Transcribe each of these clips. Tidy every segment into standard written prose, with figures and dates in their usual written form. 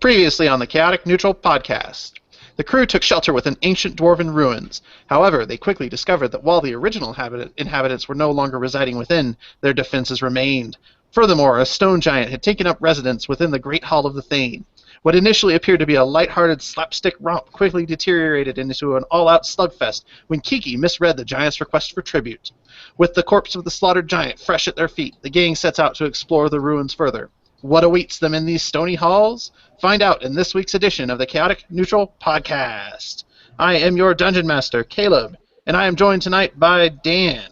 Previously on the Chaotic Neutral podcast, the crew took shelter within ancient dwarven ruins. However, they quickly discovered that while the original inhabitants were no longer residing within, their defenses remained. Furthermore, a stone giant had taken up residence within the Great Hall of the Thane. What initially appeared to be a light-hearted slapstick romp quickly deteriorated into an all-out slugfest when Kiki misread the giant's request for tribute. With the corpse of the slaughtered giant fresh at their feet, the gang sets out to explore the ruins further. What awaits them in these stony halls? Find out in this week's edition of the Chaotic Neutral Podcast. I am your Dungeon Master, Caleb, and I am joined tonight by Dan.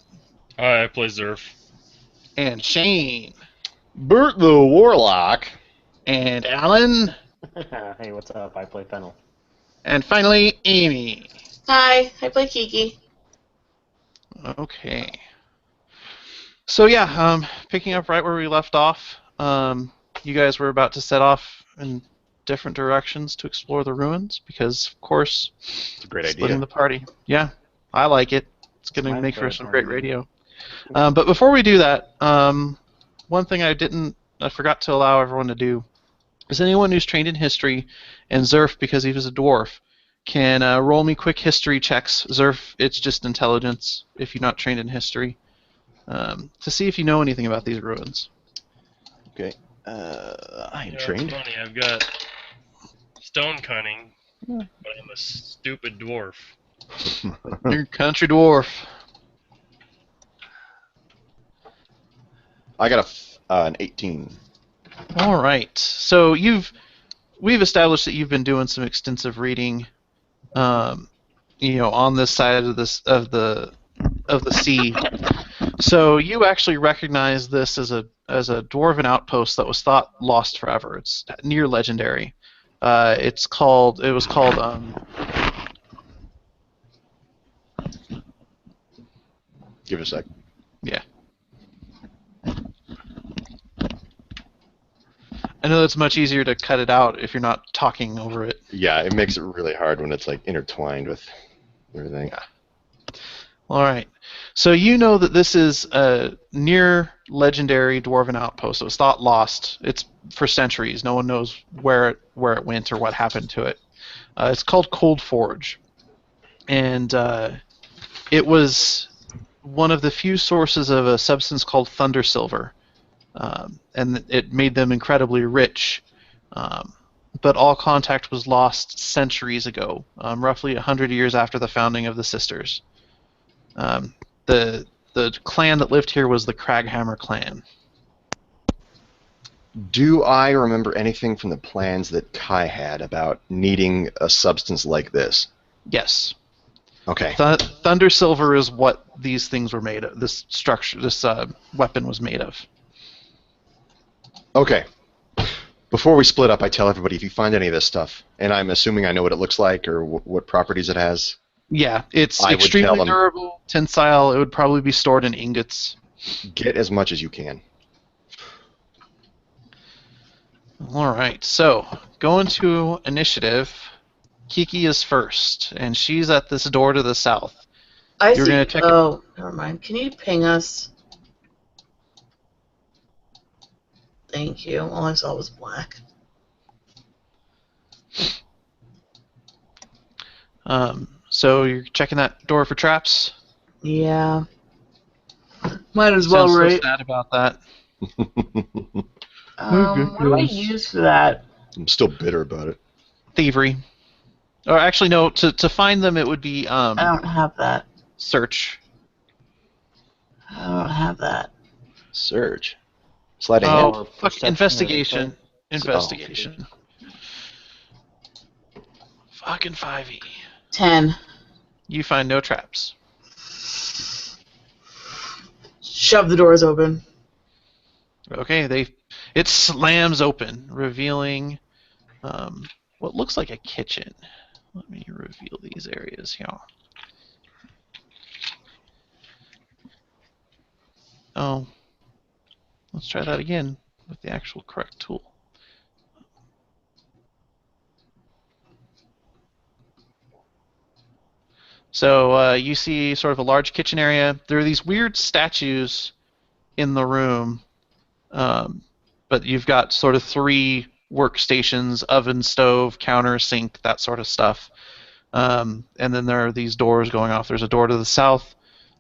Hi, I play Zerf. And Shane. Bert the Warlock. And Alan. Hey, what's up? I play Fennel. And finally, Amy. Hi, I play Kiki. Okay. So yeah, picking up right where we left off, you guys were about to set off in different directions to explore the ruins because, of course, it's a great splitting idea. the party. Yeah, I like it. It's going to make for some great radio. But before we do that, one thing I forgot to allow everyone to do is anyone who's trained in history, and Zerf, because he was a dwarf, can roll me quick history checks. Zerf, it's just intelligence if you're not trained in history, to see if you know anything about these ruins. Okay. I am It's trained. funny, I've got stone cunning, but I'm a stupid dwarf. You're a country dwarf. I got an 18. All right. So we've established that you've been doing some extensive reading, on this side of the sea. So you actually recognize this as a dwarven outpost that was thought lost forever. It's near legendary. It was called. Give it a sec. Yeah. I know it's much easier to cut it out if you're not talking over it. Yeah, it makes it really hard when it's like intertwined with everything. Yeah. All right. So you know that this is a near legendary dwarven outpost. It was thought lost. It's for centuries. No one knows where it went or what happened to it. It's called Cold Forge, and it was one of the few sources of a substance called Thunder Silver, and it made them incredibly rich. But all contact was lost centuries ago, roughly 100 years after the founding of the Sisters. The clan that lived here was the Craghammer clan. Do I remember anything from the plans that Kai had about needing a substance like this? Yes. Okay. Thunder Silver is what these things were made of. This weapon was made of. Okay. Before we split up, I tell everybody if you find any of this stuff, and I'm assuming I know what it looks like or what properties it has. Yeah, it's I would tell extremely them- durable, tensile. It would probably be stored in ingots. Get as much as you can. All right, so going to initiative. Kiki is first, and she's at this door to the south. I You're see. gonna check Oh, never mind. Can you ping us? Thank you. All I saw was black. So you're checking that door for traps? Yeah. Might as well, Sounds right? so sad about that. What do I use for that? I'm still bitter about it. Thievery. Or actually, no. To find them, it would be I don't have that. search. I don't have that. Search. Slide a Oh, hand. fuck, perception or investigation. insight? Investigation. Fucking 5e. 10. You find no traps. Shove the doors open. Okay, it slams open, revealing what looks like a kitchen. Let me reveal these areas here. Oh, let's try that again with the actual correct tool. So you see sort of a large kitchen area. There are these weird statues in the room, but you've got sort of three workstations, oven, stove, counter, sink, that sort of stuff. And then there are these doors going off. There's a door to the south.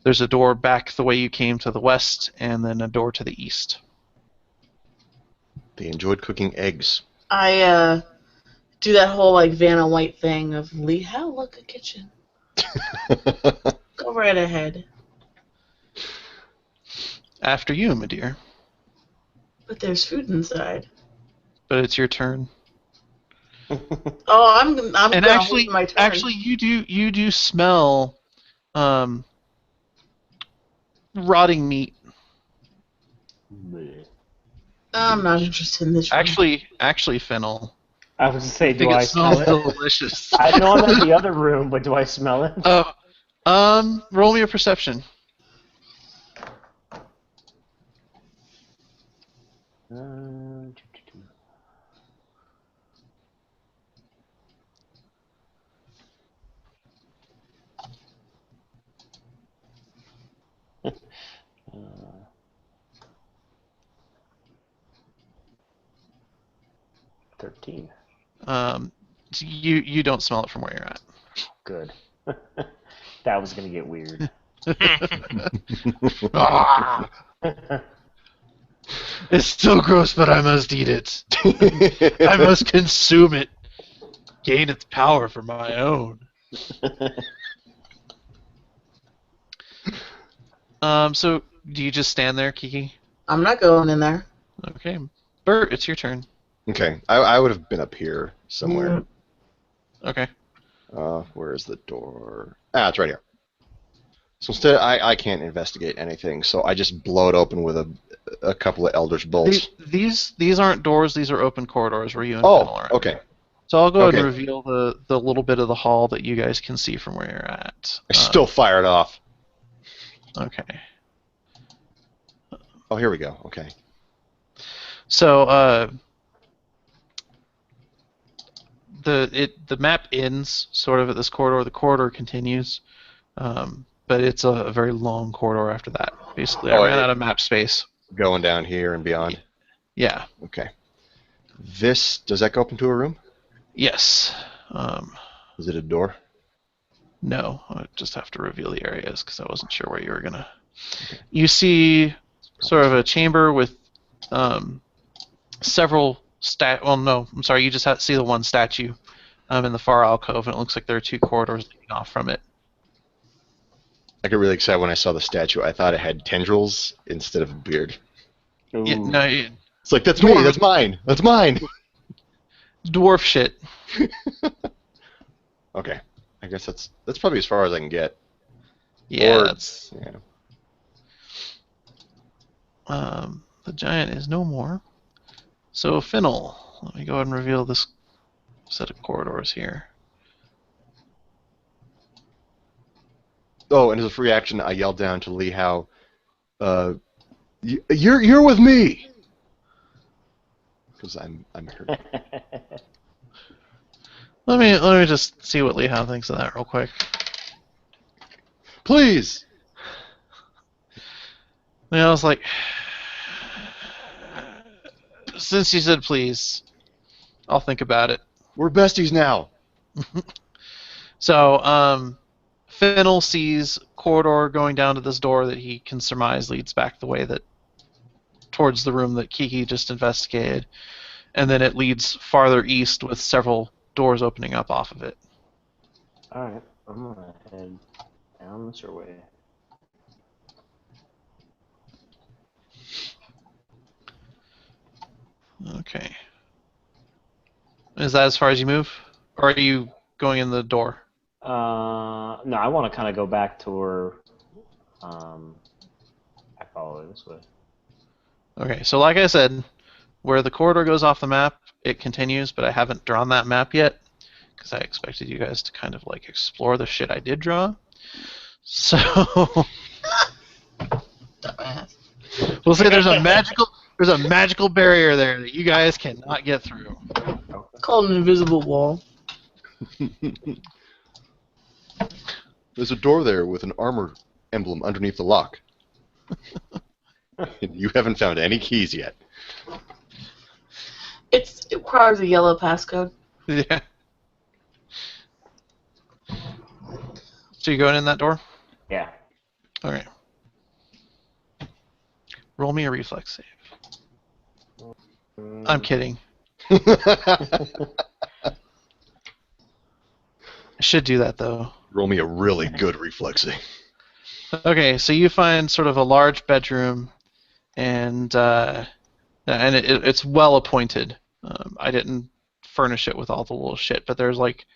There's a door back the way you came to the west, and then a door to the east. They enjoyed cooking eggs. I do that whole like Vanna White thing of Lee, how look a kitchen. Go right ahead. After you, my dear. But there's food inside. But it's your turn. Oh, I'm And gonna actually, hold my turn. actually, you do smell rotting meat. I'm not interested in this. Actually, Fennel. I was to say, I think do I it smell smells it? delicious. I know I'm in the other room, but do I smell it? Roll me a perception. Uh, 13. You don't smell it from where you're at. Good. That was gonna get weird. Ah! It's still gross, but I must eat it. I must consume it. Gain its power for my own. So do you just stand there, Kiki? I'm not going in there. Okay. Bert, it's your turn. Okay, I would have been up here somewhere. Okay. Where is the door? Ah, it's right here. So instead, I can't investigate anything, so I just blow it open with a couple of Eldritch bolts. These aren't doors, these are open corridors where you and Fennel are at. Okay. So I'll go ahead Okay. and reveal the little bit of the hall that you guys can see from where you're at. I still fired off. Okay. Oh, here we go. Okay. So the map ends sort of at this corridor. The corridor continues, but it's a very long corridor after that. Basically, I ran out of map space. Going down here and beyond. Yeah. Okay. Does that go up into a room? Yes. Is it a door? No, I just have to reveal the areas because I wasn't sure where you were gonna. You see sort of a chamber with several Well, no, I'm sorry. You just see the one statue in the far alcove, and it looks like there are two corridors leading off from it. I got really excited when I saw the statue. I thought it had tendrils instead of a beard. Yeah, Ooh. no, It's like, that's me, that's mine, that's mine! dwarf shit. Okay. I guess that's probably as far as I can get. Yeah, Or- that's. Yeah. The giant is no more. So Fennel, let me go ahead and reveal this set of corridors here. Oh, and as a free action, I yelled down to Lee how, you're with me! Because I'm hurt. Let me just see what Lehigh thinks of that real quick. Please! I was like, since you said please, I'll think about it. We're besties now! So, Fennel sees corridor going down to this door that he can surmise leads back the way that towards the room that Kiki just investigated, and then it leads farther east with several doors opening up off of it. Alright, I'm gonna head down this way. Okay. Is that as far as you move? Or are you going in the door? No, I want to kind of go back to where I follow it this way. Okay, so like I said, where the corridor goes off the map, it continues, but I haven't drawn that map yet, because I expected you guys to kind of like explore the shit I did draw. So Dumbass. we'll say there's a magical barrier there that you guys cannot get through. It's called an invisible wall. There's a door there with an armor emblem underneath the lock. And you haven't found any keys yet. requires a yellow passcode. Yeah. So you going in that door? Yeah. Okay. Roll me a reflex save. I'm kidding. I should do that though. Roll me a really good reflexing. Okay, so you find sort of a large bedroom, and it's well appointed. I didn't furnish it with all the little shit, but there's like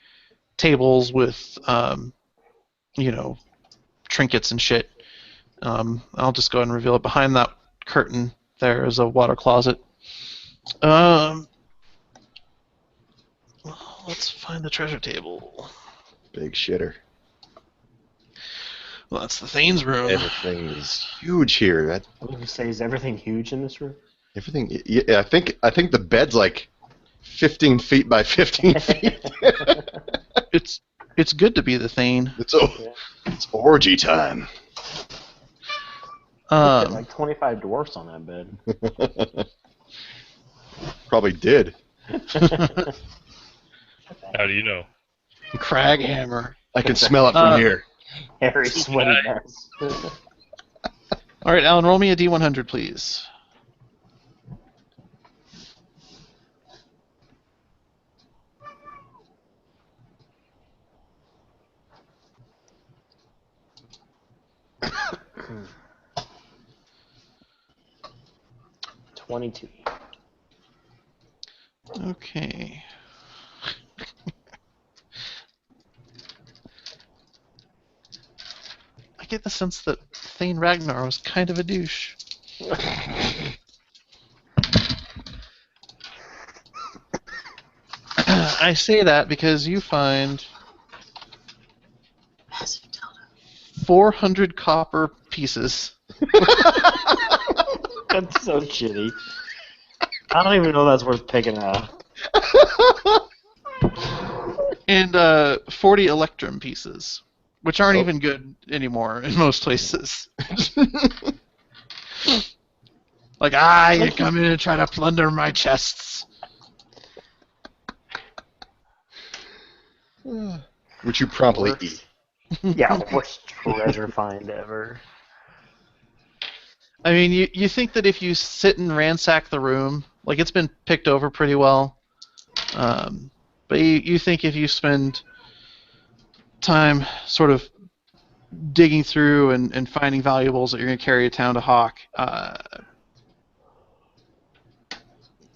tables with trinkets and shit. I'll just go ahead and reveal it. Behind that curtain, there is a water closet. Let's find the treasure table. Big shitter. Well, that's the Thane's room. Everything is huge here. I was going to say, is everything huge in this room? Everything. Yeah, I think the bed's like 15 feet by 15 feet. It's good to be the Thane. It's orgy time. Like 25 dwarfs on that bed. Probably did. How do you know? Craghammer. I can smell it from here. Hairy, sweaty mess. All right, Alan, roll me a D100, please. Hmm. 22. Okay. I get the sense that Thane Ragnar was kind of a douche. I say that because you find 400 copper pieces. That's so shitty. I don't even know that's worth picking up. And 40 electrum pieces, which aren't Oh. even good anymore in most places. Like, you come in and try to plunder my chests. Which you promptly Works. eat. Yeah, worst treasure find ever. I mean, you think that if you sit and ransack the room, like it's been picked over pretty well, but you think if you spend time sort of digging through and finding valuables that you're going to carry to town to hawk,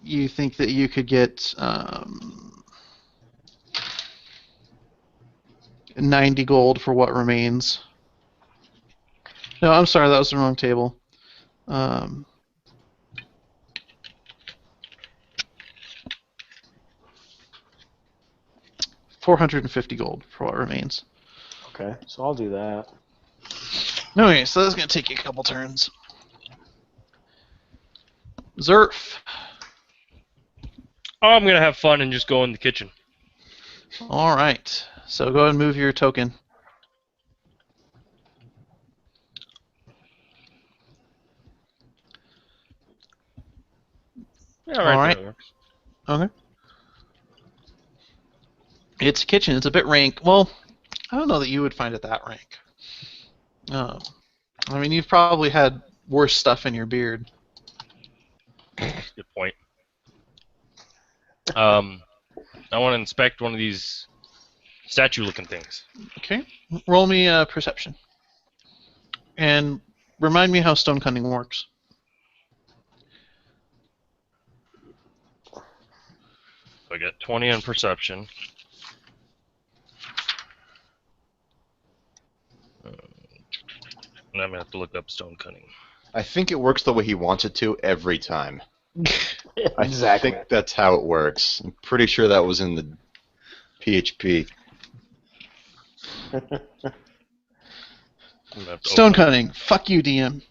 you think that you could get 90 gold for what remains. No, I'm sorry, that was the wrong table. 450 gold for what remains. Okay, so I'll do that. Okay, so that's going to take you a couple turns. Zerf. Oh, I'm gonna have fun and just go in the kitchen. All right. So go ahead and move your token. Yeah, All right. that works. Okay. It's a kitchen. It's a bit rank. Well, I don't know that you would find it that rank. I mean, you've probably had worse stuff in your beard. Good point. I want to inspect one of these statue-looking things. Okay. Roll me perception. And remind me how stone cutting works. So I got 20 on perception. And I'm gonna have to look up stone cutting. I think it works the way he wants it to every time. I Exactly. think that's how it works. I'm pretty sure that was in the PHP. I'm gonna have to Stone open- cutting. Fuck you, DM.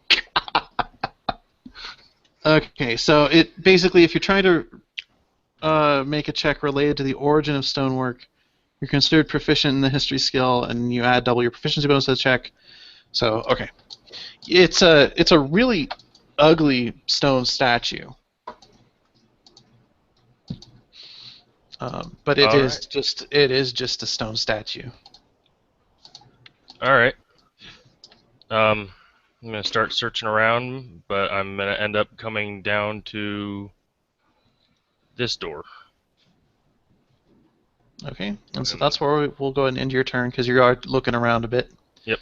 Okay, so it basically, if you're trying to make a check related to the origin of stonework, you're considered proficient in the history skill, and you add double your proficiency bonus to the check. So, okay, it's a really ugly stone statue. But it All is just a stone statue. All right. I'm gonna start searching around, but I'm gonna end up coming down to this door. Okay, and so that's where we'll go ahead and end your turn because you are looking around a bit. Yep.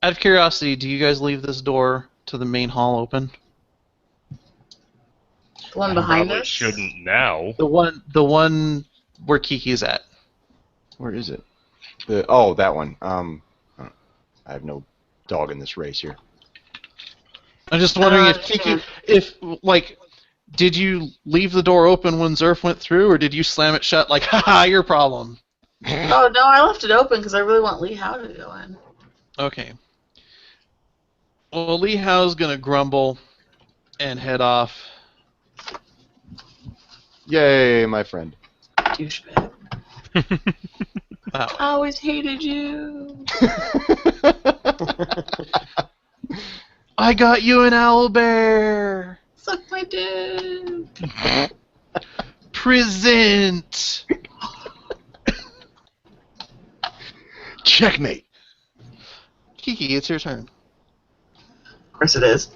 Out of curiosity, do you guys leave this door to the main hall open? The one behind Probably us? shouldn't now. The one where Kiki's at. Where is it? That one. I have no dog in this race here. I'm just wondering if understand. Kiki, did you leave the door open when Zerf went through, or did you slam it shut like, haha, your problem? Oh, no, I left it open because I really want Lee Howe to go in. Okay. Well, Lee Howe's gonna grumble and head off. Yay, my friend. Douchebag. Wow. I always hated you. I got you an owlbear! Suck my dick. Present! Checkmate. Kiki, it's your turn. Of course it is.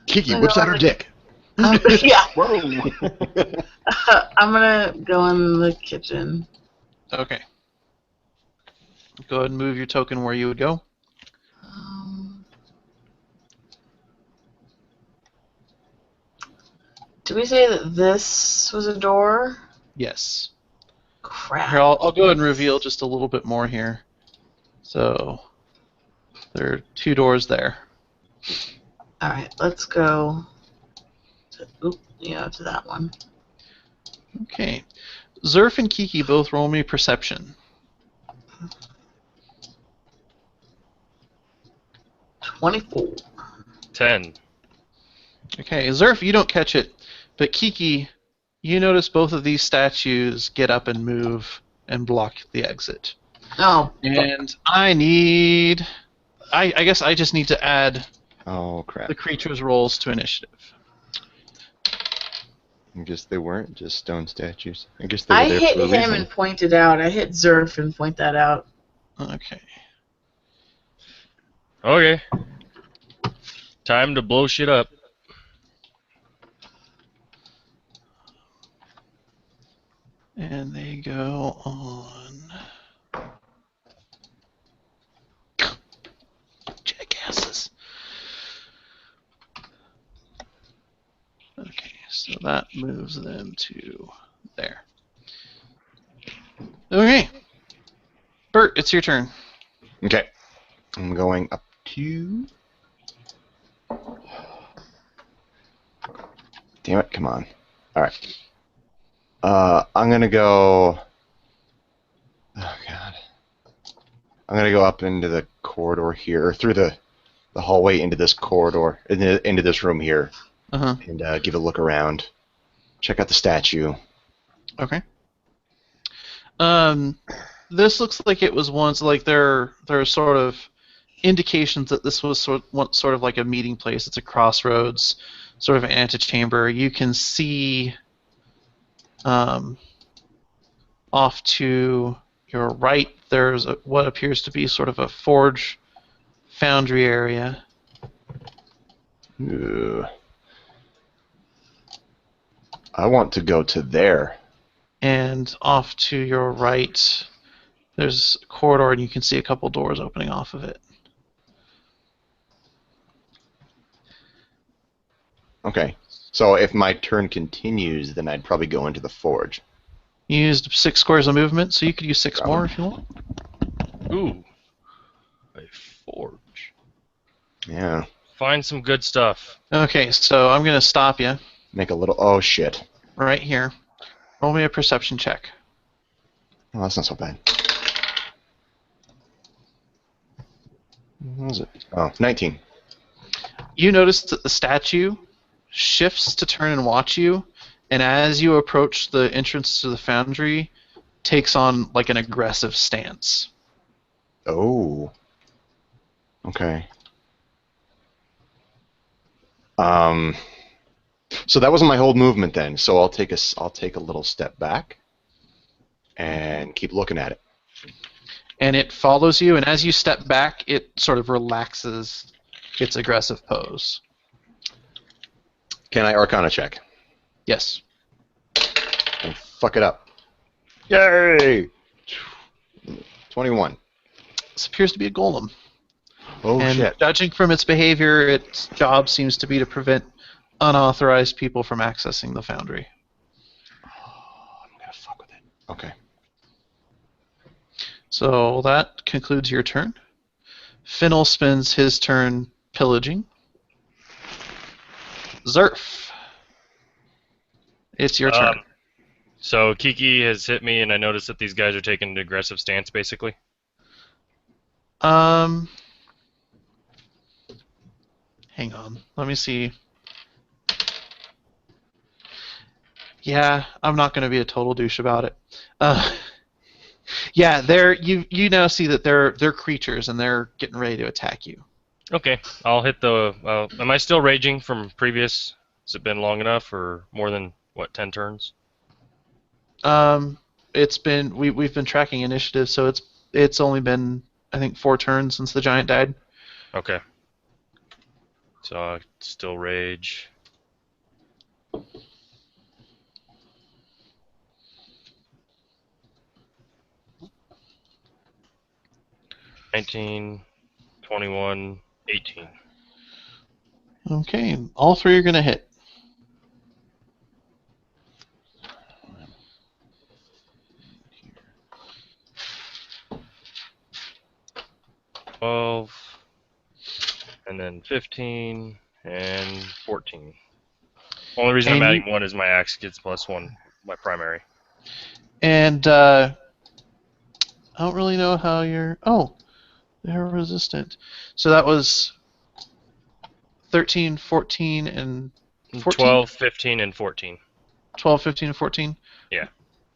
Kiki whips out her dick. Yeah. Whoa. I'm gonna go in the kitchen. Okay. Go ahead and move your token where you would go. Did we say that this was a door? Yes. Crap. Here, I'll go ahead and reveal just a little bit more here. So, there are 2 doors there. Alright, let's go to that one. Okay. Zerf and Kiki both roll me perception. 24. 10. Okay, Zerf, you don't catch it, but Kiki, you notice both of these statues get up and move and block the exit. Oh, And I guess I just need to add Oh crap. the creature's rolls to initiative. I guess they weren't just stone statues. I guess they were I there hit for a him reason. and pointed out. I hit Zerf and point that out. Okay. Okay. Time to blow shit up. And they go on. Jackasses. Okay, so that moves them to there. Okay. Bert, it's your turn. Okay. I'm going up to... Damn it, come on. Alright. I'm gonna go... Oh, God. I'm gonna go up into the corridor here, or through the hallway into this corridor, into this room here, Uh-huh. and give a look around. Check out the statue. Okay. This looks like it was once, like there are sort of indications that this was sort of like a meeting place. It's a crossroads, sort of an antechamber. You can see off to your right, there's what appears to be sort of a forge foundry area. Ugh. I want to go to there. And off to your right, there's a corridor, and you can see a couple doors opening off of it. Okay. So if my turn continues, then I'd probably go into the forge. You used 6 squares of movement, so you could use 6 more if you want. Ooh. A forge. Yeah. Find some good stuff. Okay, so I'm going to stop you Make a little... Oh, shit. right here. Roll me a perception check. Oh, that's not so bad. What was it? Oh, 19. You notice that the statue shifts to turn and watch you, and as you approach the entrance to the foundry, takes on like an aggressive stance. Oh. Okay. So that was my whole movement then. So I'll take a little step back and keep looking at it. And it follows you, and as you step back, it sort of relaxes its aggressive pose. Can I Arcana check? Yes. And fuck it up. Yay! 21. This appears to be a golem. Oh, and shit. judging from its behavior, its job seems to be to prevent unauthorized people from accessing the foundry. Oh, I'm gonna fuck with it. Okay. So that concludes your turn. Finnel spends his turn pillaging. Zerf. It's your turn. So Kiki has hit me, and I noticed that these guys are taking an aggressive stance, basically. Hang on. Let me see. Yeah, I'm not going to be a total douche about it. Yeah, you now see that they're creatures and they're getting ready to attack you. Okay, I'll hit the. Am I still raging from previous? Has it been long enough, or more than 10 turns? It's been we've been tracking initiative, so it's only been I think 4 turns since the giant died. Okay. So I still rage. $19, $21, $18. Okay, all 3 are going to hit. $12, and then 15, and 14. Only reason I'm adding 1 is my axe gets +1, my primary. And I don't really know how you're... Oh, they're resistant. So that was 13, 14, and 14? 12, 15, and 14. 12, 15, and 14? Yeah.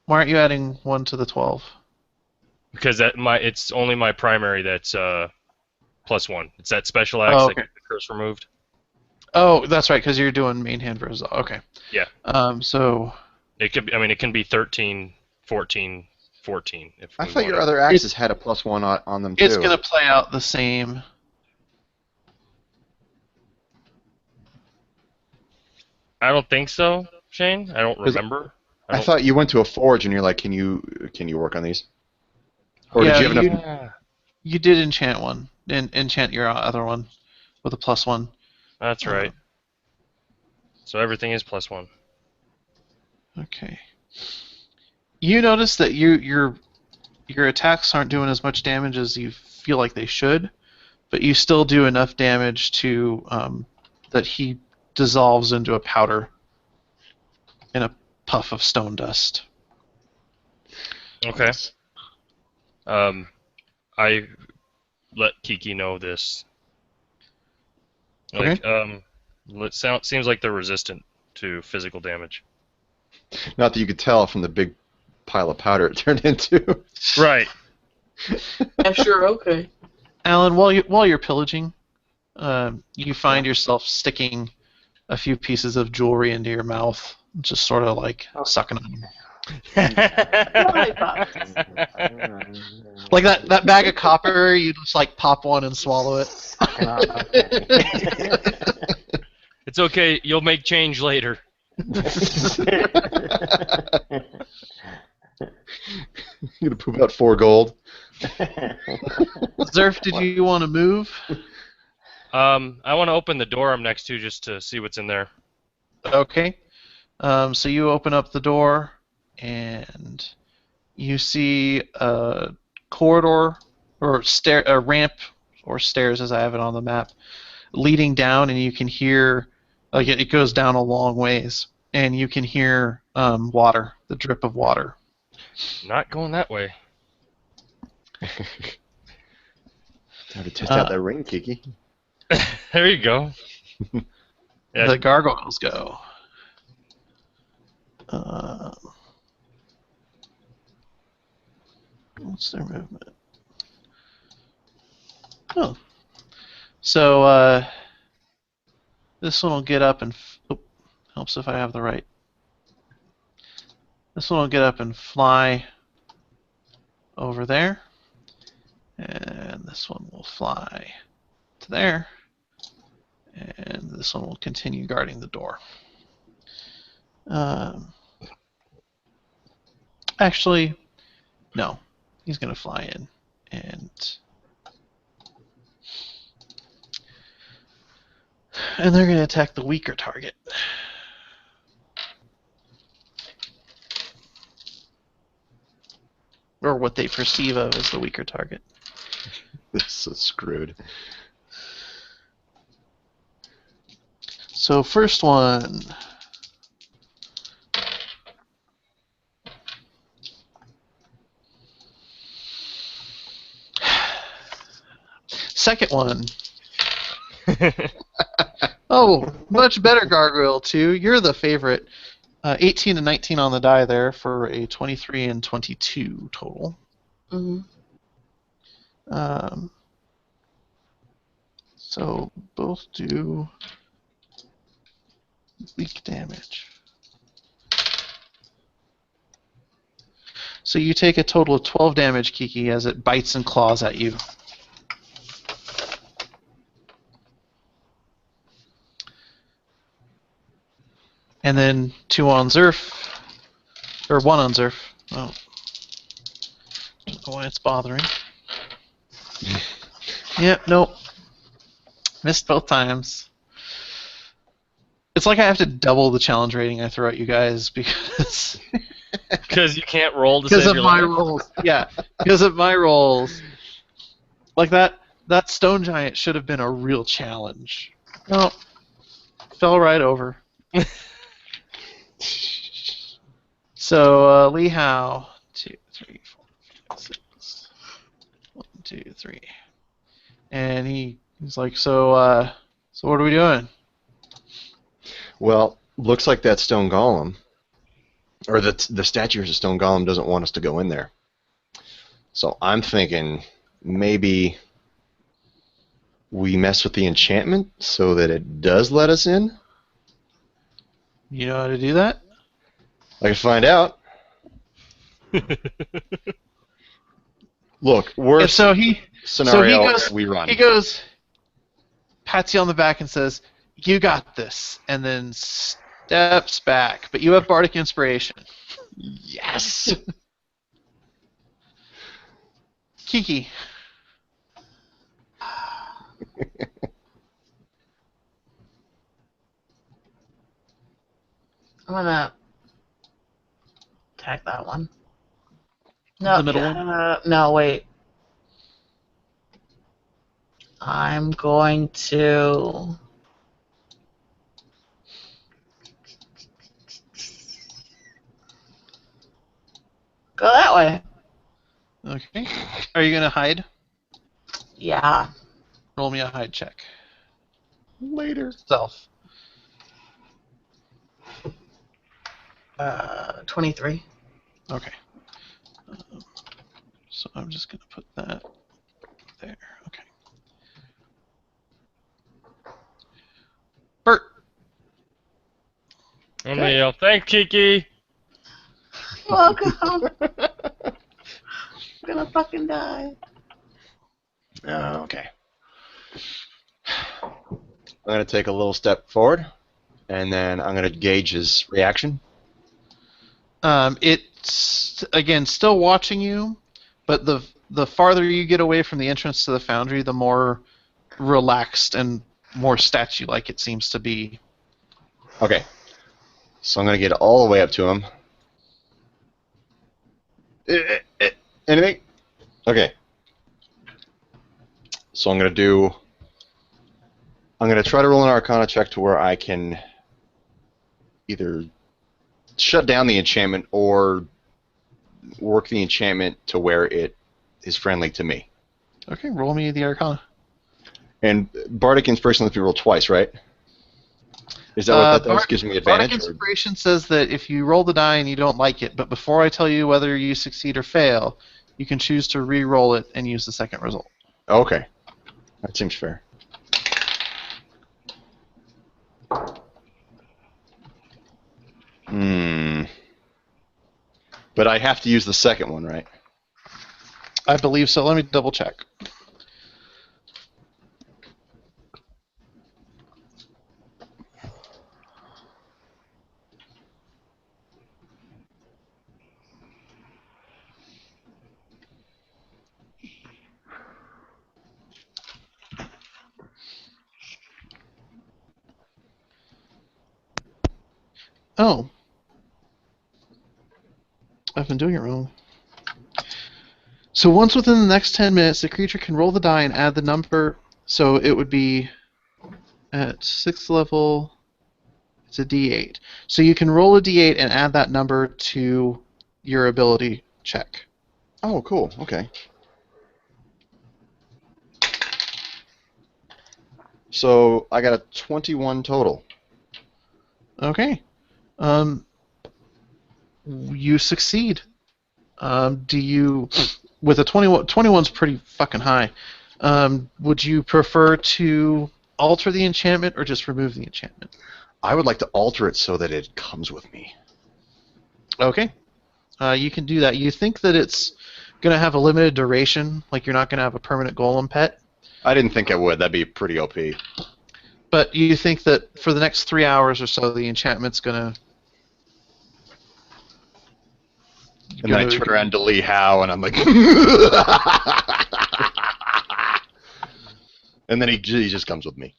Why aren't you adding 1 to the 12? Because it's only my primary that's +1. It's that special axe that gets the curse removed. Oh, that's right, because you're doing main hand versus... Okay. Yeah. So... It can be 13, 14, 14. I thought your other axes had a +1 on them too. It's going to play out the same. I don't think so, Shane. I don't remember. I thought you went to a forge and you're like, can you work on these? Or yeah, did you have enough? You did enchant one. Enchant your other one with a +1. That's right. So everything is +1. Okay. You notice that your attacks aren't doing as much damage as you feel like they should, but you still do enough damage to that he dissolves into a powder in a puff of stone dust. Okay. I let Kiki know this. Like, Okay. It seems like they're resistant to physical damage. Not that you could tell from the big pile of powder it turned into. Right. Yeah, sure, okay. Alan, while you're pillaging, you find yourself sticking a few pieces of jewelry into your mouth, just sort of like sucking on them. Like that bag of copper, you just like pop one and swallow it. It's okay. You'll make change later. You're gonna poop out 4 gold. Zerf, did you want to move? I want to open the door I'm next to just to see what's in there. Okay. So you open up the door, and you see a corridor or a ramp or stairs, as I have it on the map, leading down, and you can hear, like it goes down a long ways, and you can hear water, the drip of water. Not going that way. Time to test out that ring, Kiki. There you go. Yeah. The gargoyles go. What's their movement? Oh. So, this one will get up and... Helps if I have the right. This one will get up and fly over there. And this one will fly to there. And this one will continue guarding the door. Actually, no. He's going to fly in. And they're going to attack the weaker target. Or what they perceive of as the weaker target. This is screwed. So first one. Second one. Oh, much better Gargoyle 2. You're the favorite. 18 and 19 on the die there for a 23 and 22 total. Mm-hmm. So both do weak damage. So you take a total of 12 damage, Kiki, as it bites and claws at you. And then 2 on Zerf. Or 1 on Zerf. Oh. Don't know why it's bothering. Yep, nope. Missed both times. It's like I have to double the challenge rating I throw at you guys because Because you can't roll to because save of your my life. rolls. Yeah, because of my rolls. Like that stone giant should have been a real challenge. No, fell right over. So Lee Howe, 2, 3, 4, 5, 6. 1, 2, 3. And he's like, so what are we doing? Well, looks like that stone golem, or the statue of the stone golem doesn't want us to go in there. So I'm thinking maybe we mess with the enchantment so that it does let us in. You know how to do that? I can find out. Look, And worst so he scenario, goes, we run. He goes, pats you on the back and says, "You got this," and then steps back. But you have bardic inspiration. Yes. Kiki. I'm gonna attack that one. No, The middle one? No, wait. I'm going to. Go that way. Okay. Are you gonna hide? Yeah. Roll me a hide check. Later. Self. 23. Okay. So I'm just gonna put that there. Okay. Bert. I'm gonna yell, "Thanks, Kiki!" Welcome. I'm gonna fucking die. Okay. I'm going to take a little step forward, and then I'm going to gauge his reaction. It's again still watching you, but the farther you get away from the entrance to the foundry, the more relaxed and more statue-like it seems to be. Okay. So I'm going to get all the way up to him. Anything? Okay. So I'm going to try to roll an Arcana check to where I can either shut down the enchantment or work the enchantment to where it is friendly to me. Okay, roll me the Arcana. And Bardic Inspiration lets me roll twice, right? Is that what that does? Gives me advantage? Bardic Or? Inspiration says that if you roll the die and you don't like it, but before I tell you whether you succeed or fail, you can choose to re-roll it and use the second result. Okay. That seems fair. But I have to use the second one, right? I believe so. Let me double check. Oh. I've been doing it wrong. So once within the next 10 minutes, the creature can roll the die and add the number. So it would be at 6th level, it's a d8. So you can roll a d8 and add that number to your ability check. Oh, cool. Okay. So I got a 21 total. Okay. You succeed. Do you, with a 21, 21's pretty fucking high. Would you prefer to alter the enchantment or just remove the enchantment? I would like to alter it so that it comes with me. Okay. You can do that. You think that it's going to have a limited duration, like you're not going to have a permanent golem pet, I didn't think I would. That'd be pretty OP. but you think that for the next 3 hours or so, the enchantment's going to... And then I turn around to Lee Howe, and I'm like... and then he just comes with me.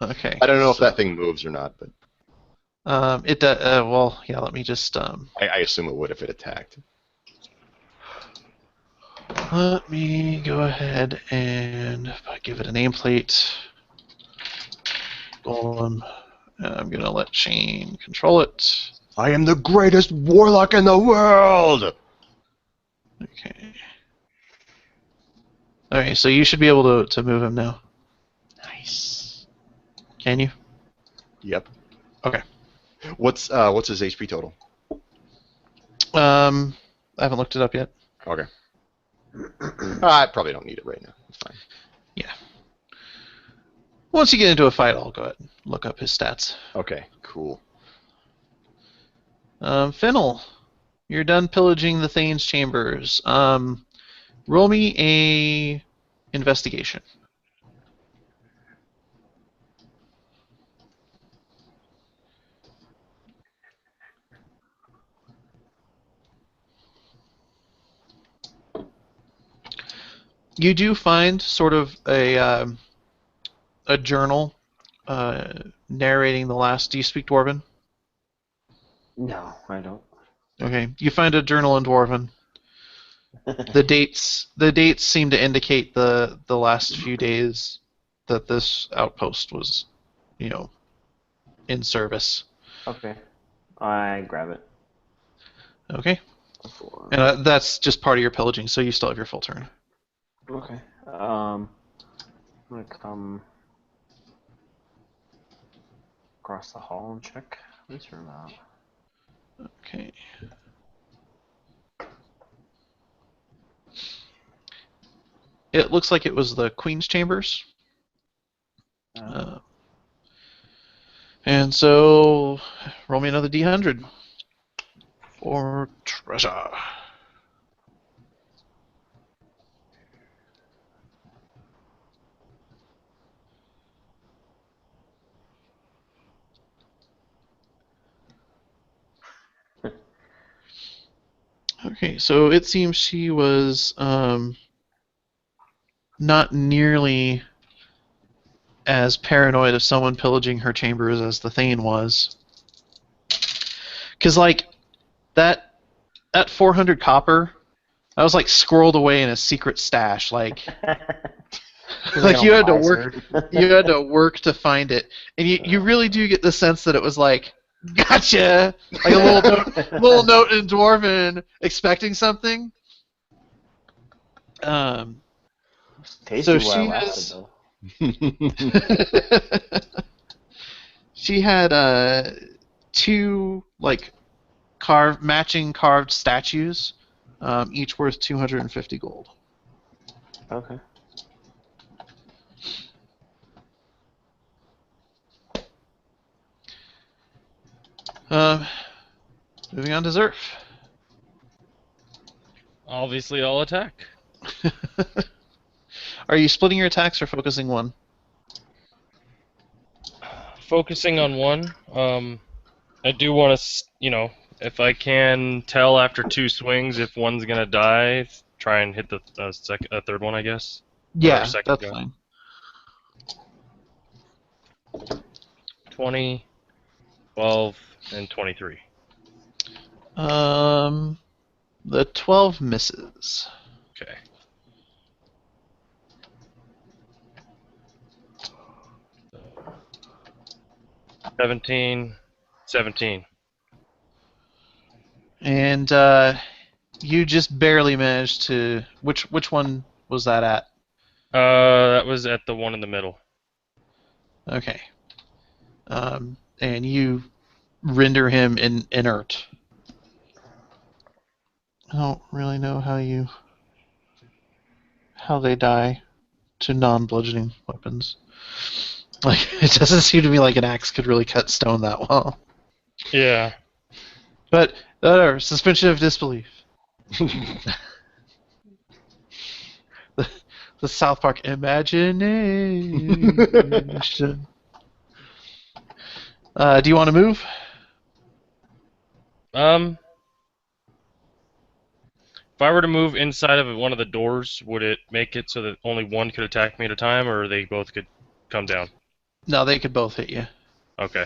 Okay. I don't know if that thing moves or not, but It does. Well, yeah. Let me just. I assume it would if it attacked. Let me go ahead and give it a nameplate. Golem. And I'm gonna let Shane control it. I am the greatest warlock in the world! Okay. Okay, so you should be able to move him now. Nice. Can you? Yep. Okay. What's his HP total? I haven't looked it up yet. Okay. I probably don't need it right now. It's fine. Yeah. Once you get into a fight, I'll go ahead and look up his stats. Okay, cool. Fennel, you're done pillaging the Thane's chambers. Roll me a investigation. You do find sort of a journal narrating the last. Do you speak Dwarven? No, I don't. Okay, you find a journal in Dwarven. The dates seem to indicate the last few days that this outpost was, in service. Okay. I grab it. Okay, Before. and that's just part of your pillaging, so you still have your full turn. Okay. I'm gonna come across the hall and check this room out. Okay. It looks like it was the Queen's Chambers. And so, roll me another D100 for treasure. Okay, so it seems she was not nearly as paranoid of someone pillaging her chambers as the Thane was. Because, that 400 copper, that was, squirreled away in a secret stash. Like you had to work to find it. And you really do get the sense that it was like, gotcha! Like a little note in Dwarven expecting something. Tasty So while she it lasted, has- though. She had two matching carved statues, each worth 250 gold. Okay. Moving on to Zerf. Obviously, I'll attack. Are you splitting your attacks or focusing one? Focusing on one. I do want to, if I can tell after 2 swings if one's gonna die, try and hit the third one, I guess. Yeah, second that's go. fine. 20, 12, and 23. The 12 misses. Okay. $17. And you just barely managed to. Which one was that at? That was at the one in the middle. Okay. And you render him inert. I don't really know how they die to non-bludgeoning weapons. Like, it doesn't seem to me like an axe could really cut stone that well. Yeah. But whatever, suspension of disbelief. The South Park imagination. Do you want to move? If I were to move inside of one of the doors, would it make it so that only one could attack me at a time, or they both could come down? No, they could both hit you. Okay.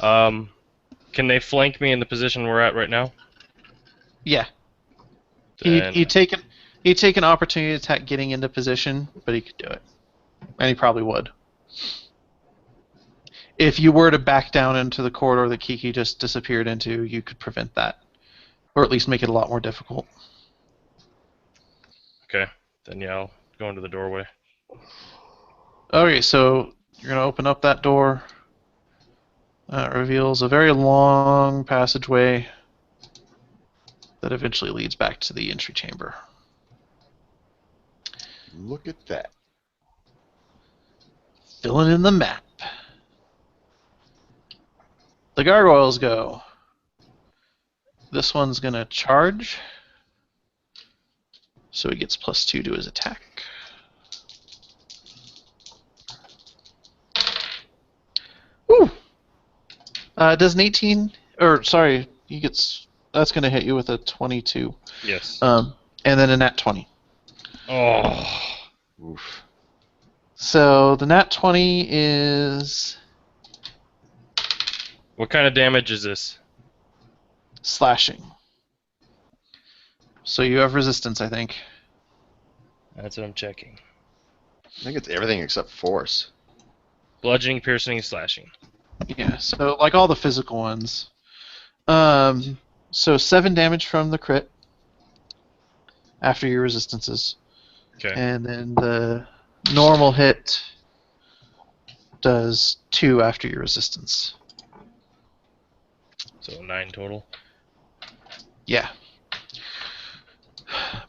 Can they flank me in the position we're at right now? Yeah. Then- He'd take an opportunity to attack getting into position, but he could do it. And he probably would. If you were to back down into the corridor that Kiki just disappeared into, you could prevent that. Or at least make it a lot more difficult. Okay. Then yeah, I'll go into the doorway. Okay, so you're going to open up that door. It reveals a very long passageway that eventually leads back to the entry chamber. Look at that. Filling in the map. The gargoyles go. This one's going to charge. So he gets +2 to his attack. Woo! Does an 18... Or, sorry, he gets... That's going to hit you with a 22. Yes. And then a nat 20. Oh. Oof. So the nat 20 is What kind of damage is this? slashing. So you have resistance, I think. That's what I'm checking. I think it's everything except force. Bludgeoning, piercing, slashing. Yeah, so like all the physical ones. So 7 damage from the crit after your resistances. Okay. And then the normal hit does 2 after your resistance. So 9 total. Yeah.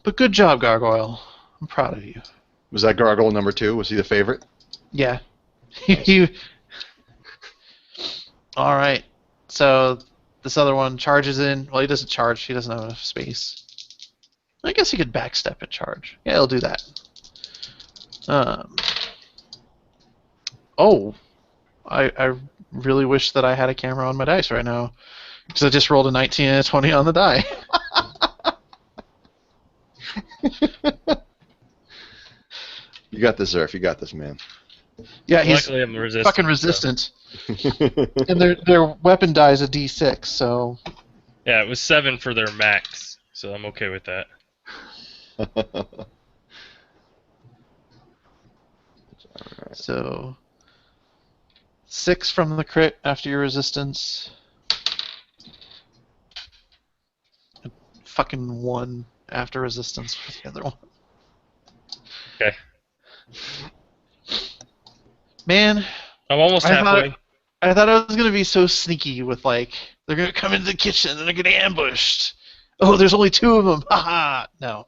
But good job, Gargoyle. I'm proud of you. Was that gargoyle number 2? Was he the favorite? Yeah. You. All right. So this other one charges in. Well, he doesn't charge. He doesn't have enough space. I guess he could backstep and charge. Yeah, he'll do that. Oh, I really wish that I had a camera on my dice right now, because I just rolled a 19 and a 20 on the die. You got this, Zerf. You got this, man. Yeah, he's Luckily, I'm resistant. fucking resistant, and their weapon die is a D6. So Yeah, it was 7 for their max, so I'm okay with that. So 6 from the crit after your resistance. And fucking 1 after resistance for the other one. Okay. Man, I'm almost halfway. I thought I was gonna be so sneaky with like they're gonna come into the kitchen and they're gonna get ambushed. Oh, there's only 2 of them. Haha. No.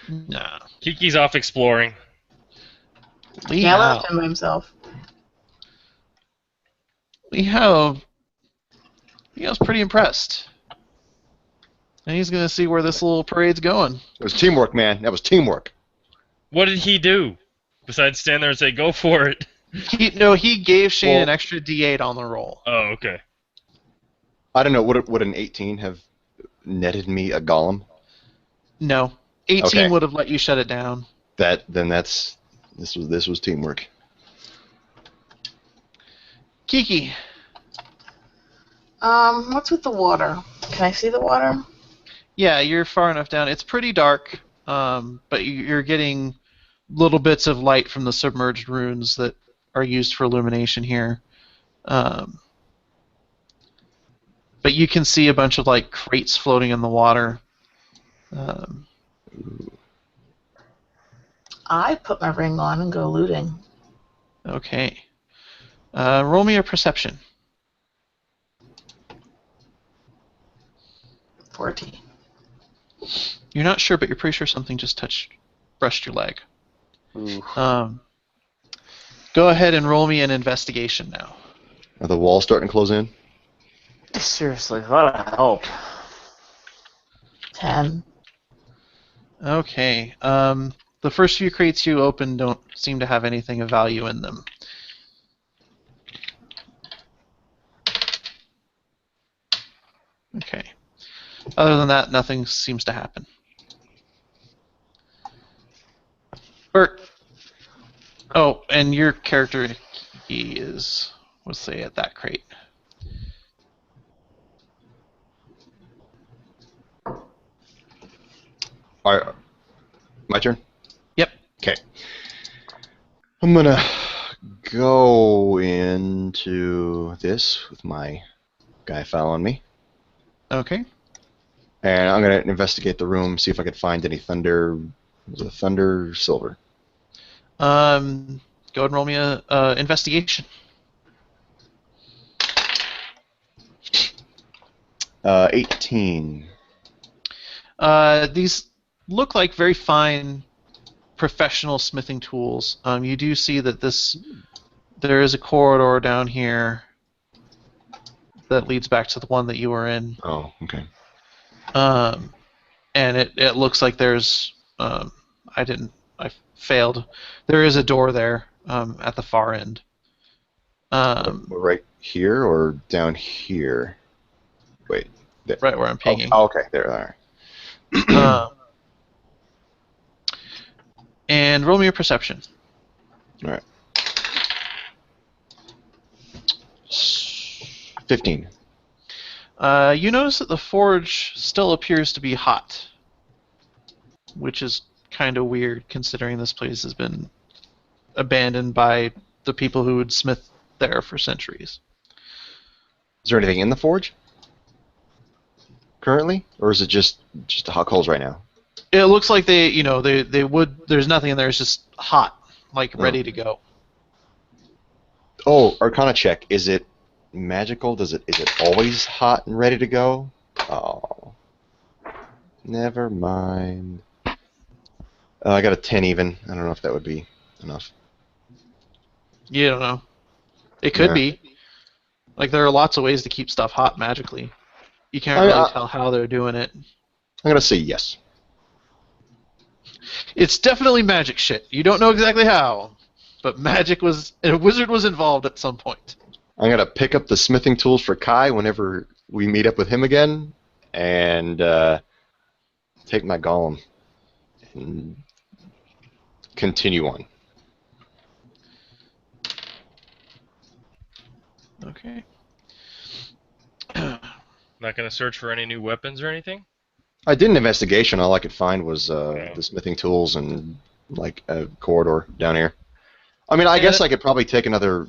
No. Kiki's off exploring. We Yeah, I have, left him by himself. we have I was pretty impressed. And he's going to see where this little parade's going. It was teamwork, man. That was teamwork. What did he do besides stand there and say, "Go for it"? He gave Shane Well- an extra D8 on the roll. Oh, okay. I don't know. Would an 18 have netted me a golem? No. 18 Okay. would have let you shut it down. This was teamwork. Kiki. What's with the water? Can I see the water? Yeah, you're far enough down. It's pretty dark, but you're getting little bits of light from the submerged runes that are used for illumination here. But you can see a bunch of like crates floating in the water. I put my ring on and go looting. Okay. Roll me a perception. 14. You're not sure, but you're pretty sure something just brushed your leg. Ooh. Go ahead and roll me an investigation now. Are the walls starting to close in? Seriously, what a help. 10. Okay. The first few crates you open don't seem to have anything of value in them. Okay. Other than that, nothing seems to happen. Bert. Oh, and your character, he is, let's say, at that crate. All right. My turn? Yep. Okay. I'm going to go into this with my guy following me. Okay. And I'm going to investigate the room, see if I can find any thunder. Was it thunder silver? Go ahead and roll me a investigation. 18. These look like very fine professional smithing tools. You do see that there is a corridor down here that leads back to the one that you were in. Oh, okay. And it looks like there's I failed. There is a door there at the far end. Right here or down here? Wait. There. Right where I'm pinging. Oh, okay. There. All right. And roll me a perception. All right. 15. You notice that the forge still appears to be hot, which is kind of weird considering this place has been abandoned by the people who would smith there for centuries. Is there anything in the forge currently, or is it just hot coals right now? It looks like they would. There's nothing in there. It's just hot, like ready to go. Oh, Arcana check. Is it magical? Is it always hot and ready to go? Oh, never mind. I got a 10 even. I don't know if that would be enough. You don't know. It could Yeah. be. Like there are lots of ways to keep stuff hot magically. You can't I mean, really tell how they're doing it. I'm gonna say yes. It's definitely magic shit. You don't know exactly how, but a wizard was involved at some point. I'm gonna pick up the smithing tools for Kai whenever we meet up with him again, and take my golem and continue on. Okay. Not gonna search for any new weapons or anything? I did an investigation. All I could find was Okay. the smithing tools and like a corridor down here. I mean, I guess I could probably take another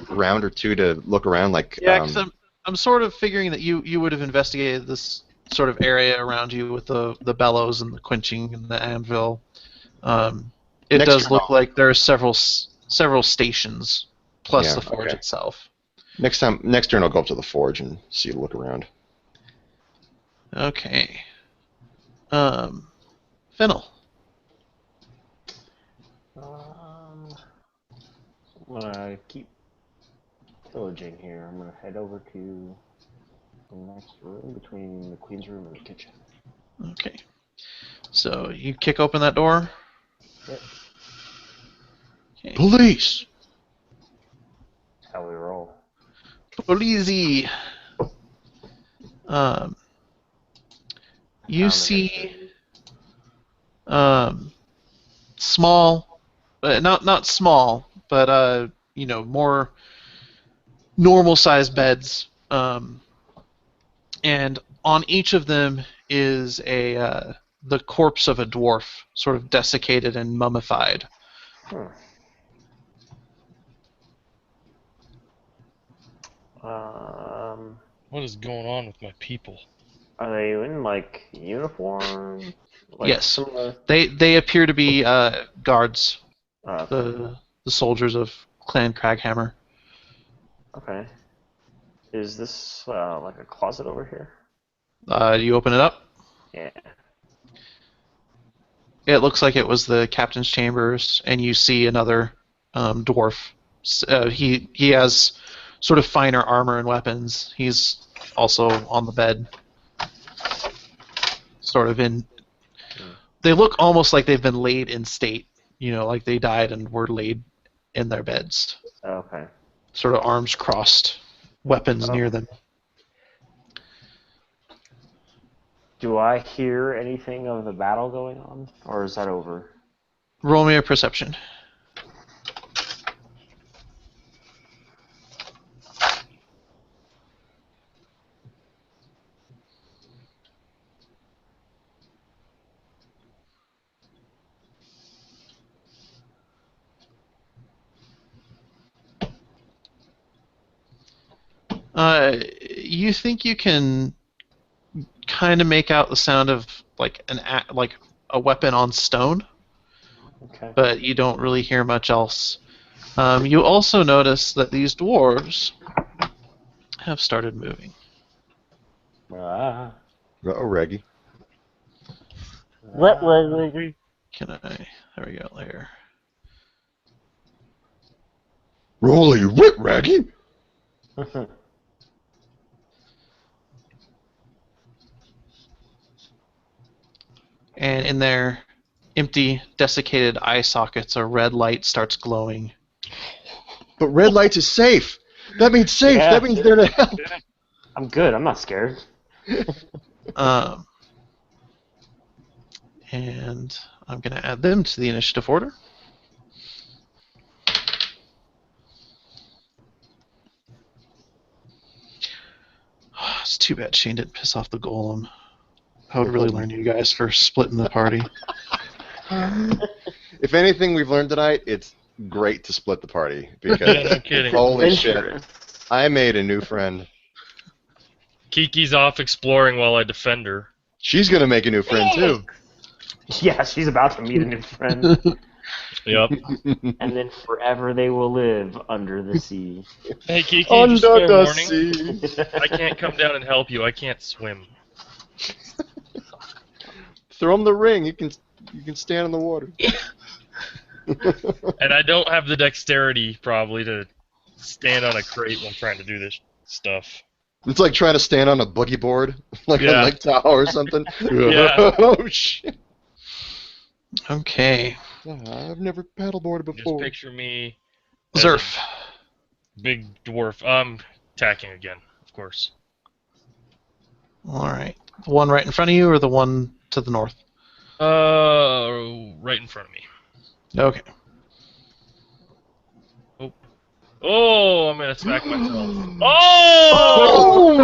round or two to look around. Like, Yeah, because I'm sort of figuring that you would have investigated this sort of area around you with the bellows and the quenching and the anvil. It Next does turn look off. like there are several stations plus Yeah, the forge okay. itself. next turn I'll go up to the forge and see, look around. Okay. Fennel. I'm gonna keep pillaging here. I'm gonna head over to the next room between the queen's room and the kitchen. Okay. So you kick open that door. Yep. Okay. Police! That's how we roll. Police. You Found see small, not small, but more normal sized beds. And on each of them is the corpse of a dwarf, sort of desiccated and mummified. Hmm. What is going on with my people? Are they in like uniform? Like Yes. similar- They appear to be guards, okay. the soldiers of Clan Craghammer. Okay. Is this like a closet over here? You open it up. Yeah. It looks like it was the captain's chambers, and you see another dwarf. He has sort of finer armor and weapons. He's also on the bed, sort of in. They look almost like they've been laid in state. Like they died and were laid in their beds. Okay. Sort of arms crossed, weapons near them. Do I hear anything of the battle going on, or is that over? Roll me a perception. You think you can kind of make out the sound of like a weapon on stone, Okay. but you don't really hear much else. You also notice that these dwarves have started moving. Ah. Uh-oh, Reggie. What? Can I? There we go. There. Roll a whip, Raggy! And in their empty, desiccated eye sockets, a red light starts glowing. But red lights is safe! That means safe! Yeah. That means they're to help! I'm good. I'm not scared. And I'm going to add them to the initiative order. It's too bad Shane didn't piss off the golem. I would really learn you guys for splitting the party. If anything we've learned tonight, it's great to split the party. Because, Yeah, no kidding. holy shit, Adventurous. I made a new friend. Kiki's off exploring while I defend her. She's gonna make a new friend, too. Yeah, she's about to meet a new friend, Yep. and then forever they will live under the sea. Hey Kiki, Under just fair the warning. sea. I can't come down and help you. I can't swim. Throw him the ring. You can stand in the water. And I don't have the dexterity, probably, to stand on a crate while trying to do this stuff. It's like trying to stand on a boogie board, like Yeah. on Lake Tahoe or something. Yeah. Oh shit! Okay. I've never paddleboarded Just before. picture me as Zerf. a big dwarf. Attacking again, of course. Alright. The one right in front of you or the one to the north? Right in front of me. Okay. Oh, I'm gonna smack myself. Oh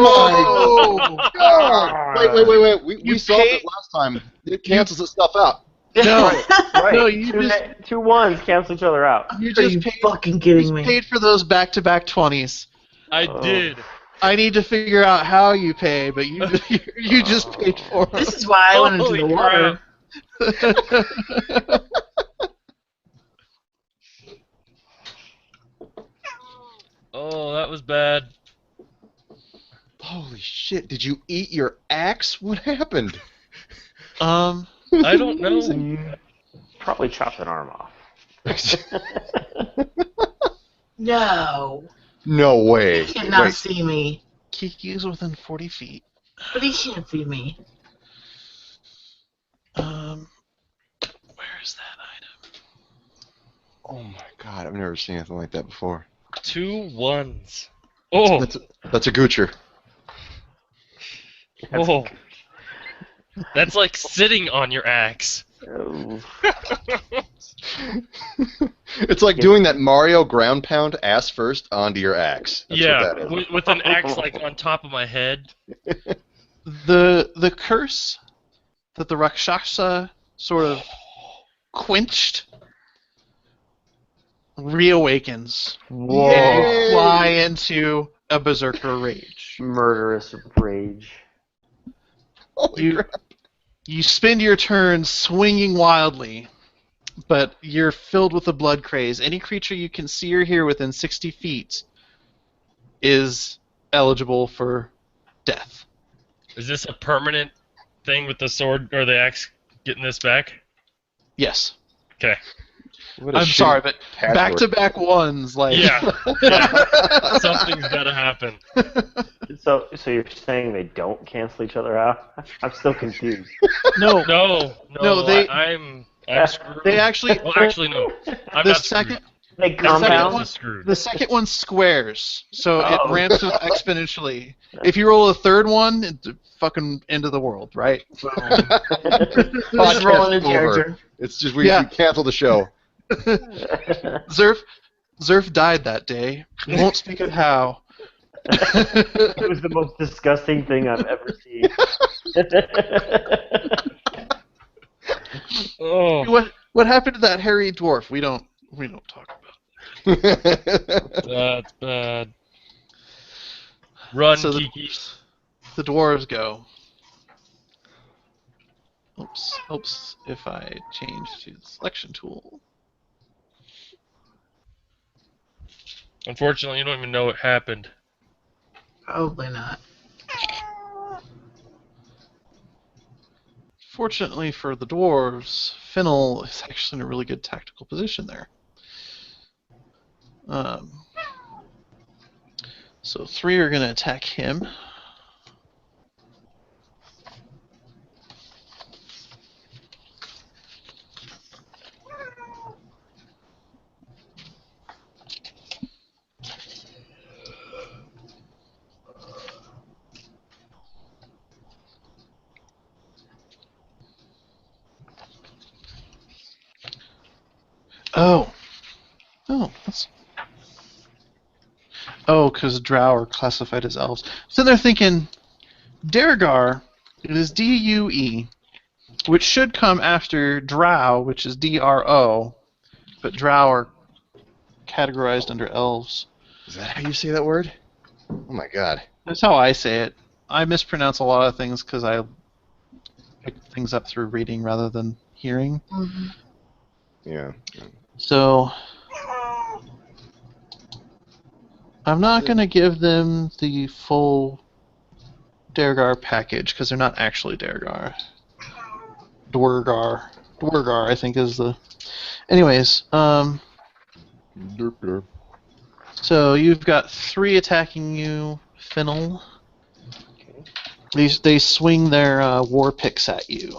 my god! Wait. We You solved paid- it last time. It cancels itself out. No, Right. no, you two, just two ones cancel each other out. you Are just you paid, fucking kidding me? paid for those back-to-back 20s. I Oh. did. I need to figure out how you pay, but you you just paid for This is why I went into Holy the water. it. Oh, that was bad. Holy shit! Did you eat your axe? What happened? I don't know. Probably chopped an arm off. No. No way. You cannot Wait, see me. Kiki is within 40 feet. But he can't see me. Where's that item? Oh my god, I've never seen anything like that before. 2 1s. Oh, That's a Goocher. oh. That's like sitting on your axe. Oh. It's like doing that Mario ground pound ass first onto your axe. That's Yeah, what that is. with an axe like on top of my head. The curse that the Rakshasa sort of quenched reawakens. Whoa. And you fly into a berserker rage. Murderous rage. Holy You crap. you spend your turn swinging wildly, but you're filled with a blood craze. Any creature you can see or hear within 60 feet is eligible for death. Is this a permanent thing with the sword or the axe getting this back? Yes. Okay. What a I'm shitty sorry, but patchwork. back-to-back ones, like... Yeah. Something's gotta happen. So you're saying they don't cancel each other out? I'm still confused. No, No, they- I'm screwed. they actually... Well, actually, no. I'm The not second, They screwed. second compound. one- I'm screwed. the second one squares, so it Oh. ramps up exponentially. If you roll a third one, it's the fucking end of the world, right? Just Podcast rolling a over. character. It's just we Yeah. cancel the show. Zerf died that day. We won't speak of how. It was the most disgusting thing I've ever seen. Oh, What happened to that hairy dwarf? We don't talk about. that's bad. Run, So Kiki. the dwarves go. Oops. If I change to the selection tool. Unfortunately, you don't even know what happened. Probably not. Fortunately for the dwarves, Fennel is actually in a really good tactical position there. So 3 are going to attack him. Oh, that's... Oh, because Drow are classified as elves. So they're thinking, Dergar, it is D-U-E, which should come after Drow, which is D-R-O, but Drow are categorized under elves. Is that how you say that word? Oh my god. That's how I say it. I mispronounce a lot of things because I pick things up through reading rather than hearing. Mhm. Yeah. So I'm not going to give them the full Dergar package because they're not actually Dergar. Dwargar, I think is the... Anyways, Derp, derp. so you've got 3 attacking you, Fennel. They swing their war picks at you.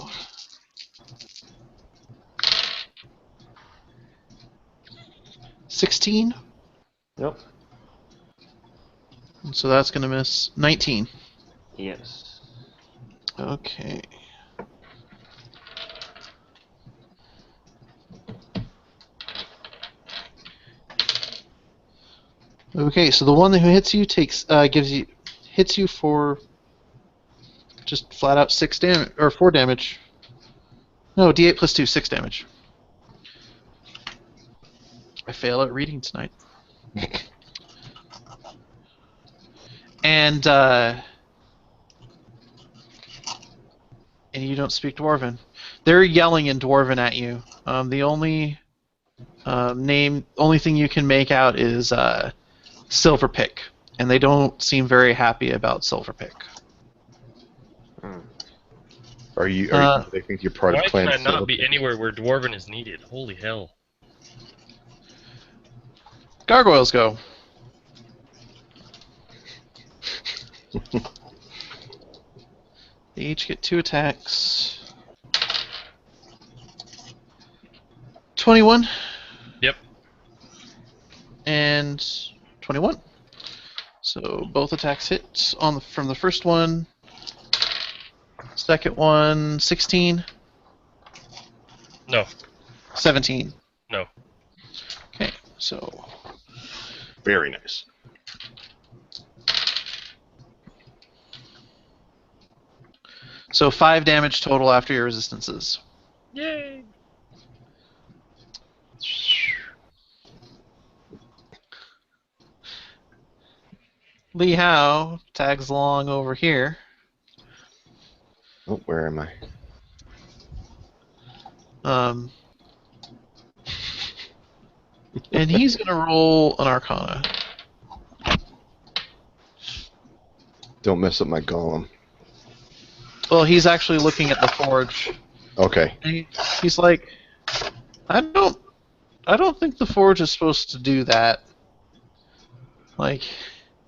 $16? Nope. And so that's going to miss 19. Yes. Okay. Okay, so the one who hits you hits you for just flat out 6 damage or 4 damage. No, D8 plus 2, 6 damage. I fail at reading tonight. And you don't speak Dwarven. They're yelling in Dwarven at you. The only only thing you can make out is Silverpick, and they don't seem very happy about Silverpick. They think you're part Why of Clan can I not Silver? be anywhere where Dwarven is needed? Holy hell. Gargoyles go. They each get 2 attacks. 21. Yep. And 21. So both attacks hit from the first one. Second one, 16. No. 17. No. Okay, so Very nice. so 5 damage total after your resistances. Yay! Li Hao tags along over here. Oh, where am I? And he's gonna roll an Arcana. Don't mess up my golem. Well, he's actually looking at the forge. Okay. And he's like, I don't think the forge is supposed to do that. Like,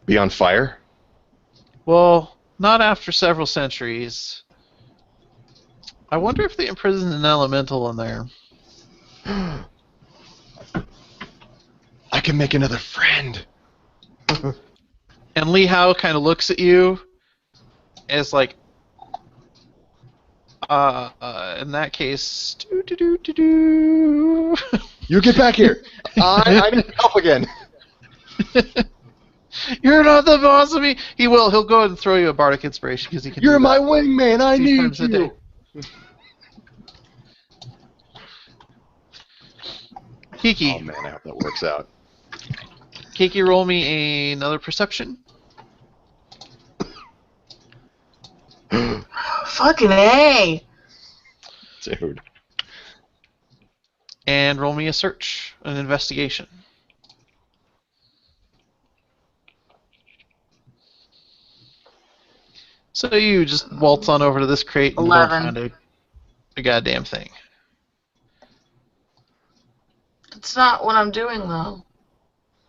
Be on fire? well, not after several centuries. I wonder if they imprisoned an elemental in there. I can make another friend. And Li Hao kind of looks at you as like, in that case, do. You get back here. I need help again. You're not the boss of me. He'll go ahead and throw you a bardic inspiration because he can. You're do my that wingman. I 2 need times a day. you. Kiki, Oh man, I hope that works out. Kiki, roll me another perception. Fucking A. Dude. And roll me a search, an investigation. So you just waltz on over to this crate and 11. don't find a goddamn thing. That's not what I'm doing, though.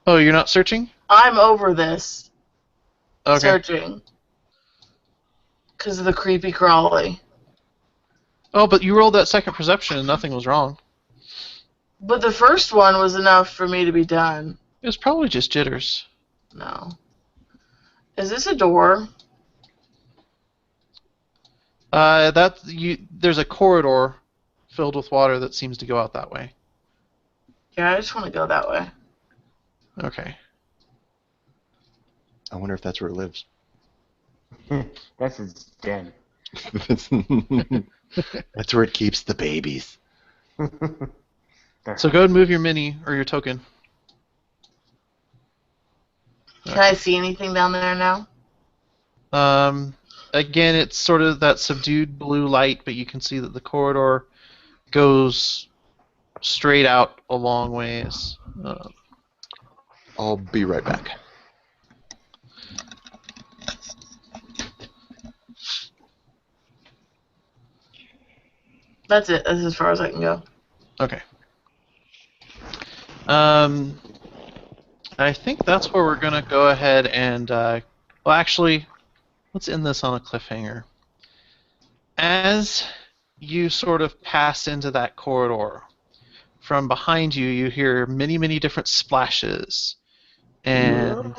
Oh, you're not searching? I'm over this. Okay. Searching. Because of the creepy crawly. Oh, but you rolled that second perception and nothing was wrong. But the first one was enough for me to be done. It was probably just jitters. No. Is this a door? There's a corridor filled with water that seems to go out that way. Yeah, I just want to go that way. Okay. I wonder if that's where it lives. That's its den. That's where it keeps the babies. So go ahead and move your mini or your token. Can I see anything down there now? Again, it's sort of that subdued blue light, but you can see that the corridor goes straight out a long ways. I'll be right back. That's it. That's as far as I can go. Okay. I think that's where we're going to go ahead and... well, actually, let's end this on a cliffhanger. As you sort of pass into that corridor, from behind you, you hear many, many different splashes. And...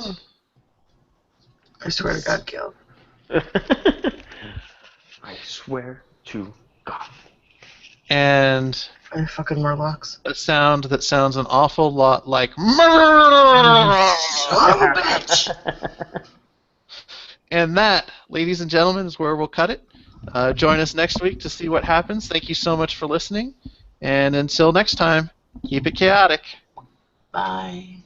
I swear to God, Gil. I swear to God. And I fucking Murlocs. a sound that sounds an awful lot like... Son of a bitch! And that, ladies and gentlemen, is where we'll cut it. Join us next week to see what happens. Thank you so much for listening. And until next time, keep it chaotic. Bye.